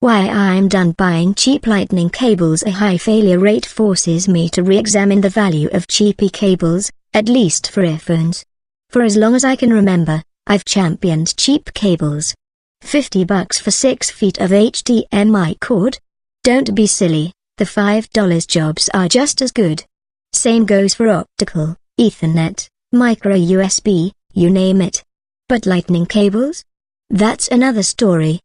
Why I'm done buying cheap lightning cables. A high failure rate forces me to re-examine the value of cheapie cables, at least for earphones. For as long as I can remember, I've championed cheap cables. $50 for 6 feet of HDMI cord? Don't be silly, the $5 jobs are just as good. Same goes for optical, Ethernet, micro USB, you name it. But lightning cables? That's another story.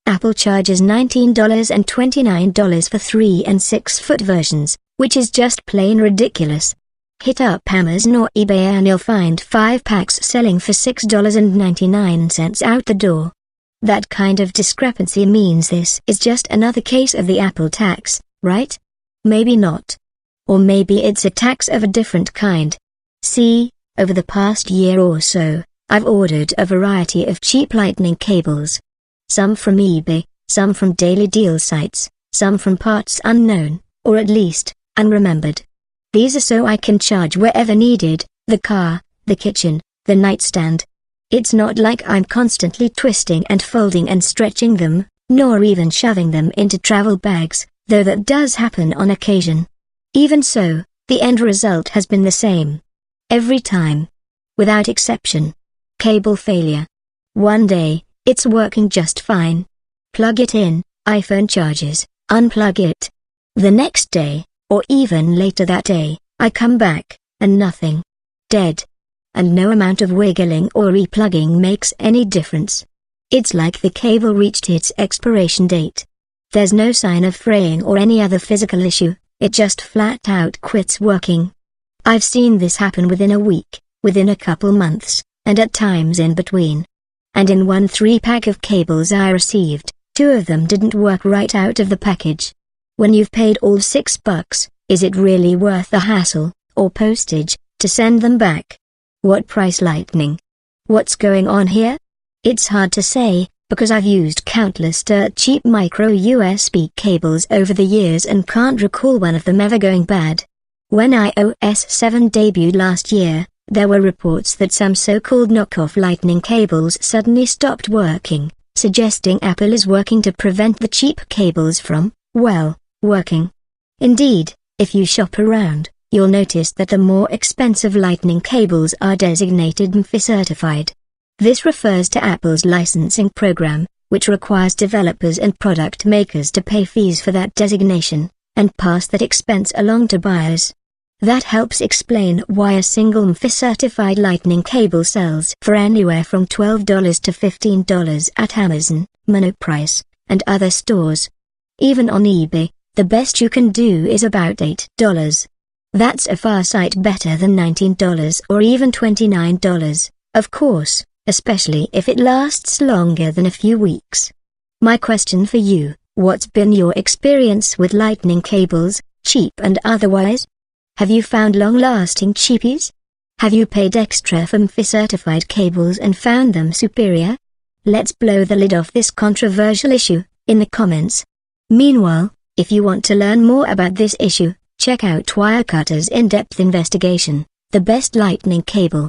Apple charges $19 and $29 for 3 and 6 foot versions, which is just plain ridiculous. Hit up Amazon or eBay and you'll find 5 packs selling for $6.99 out the door. That kind of discrepancy means this is just another case of the Apple tax, right? Maybe not. Or maybe it's a tax of a different kind. See, over the past year or so, I've ordered a variety of cheap lightning cables. Some from eBay, some from daily deal sites, some from parts unknown, or at least, unremembered. These are so I can charge wherever needed, the car, the kitchen, the nightstand. It's not like I'm constantly twisting and folding and stretching them, nor even shoving them into travel bags, though that does happen on occasion. Even so, the end result has been the same. Every time. Without exception. Cable failure. One day, it's working just fine. Plug it in, iPhone charges, unplug it. The next day, or even later that day, I come back, and nothing. Dead. And no amount of wiggling or replugging makes any difference. It's like the cable reached its expiration date. There's no sign of fraying or any other physical issue, it just flat out quits working. I've seen this happen within a week, within a couple months, and at times in between. And in one 3-pack of cables I received, 2 of them didn't work right out of the package. When you've paid all $6, is it really worth the hassle, or postage, to send them back? What price lightning? What's going on here? It's hard to say, because I've used countless dirt cheap micro USB cables over the years and can't recall one of them ever going bad. When iOS 7 debuted last year, there were reports that some so-called knockoff lightning cables suddenly stopped working, suggesting Apple is working to prevent the cheap cables from, well, working. Indeed, if you shop around, you'll notice that the more expensive lightning cables are designated MFI certified. This refers to Apple's licensing program, which requires developers and product makers to pay fees for that designation, and pass that expense along to buyers. That helps explain why a single MFI certified lightning cable sells for anywhere from $12 to $15 at Amazon, Monoprice, and other stores. Even on eBay, the best you can do is about $8. That's a far sight better than $19 or even $29, of course, especially if it lasts longer than a few weeks. My question for you, what's been your experience with lightning cables, cheap and otherwise? Have you found long-lasting cheapies? Have you paid extra for MFI certified cables and found them superior? Let's blow the lid off this controversial issue, in the comments. Meanwhile, if you want to learn more about this issue, check out Wirecutter's in-depth investigation, The Best Lightning Cable.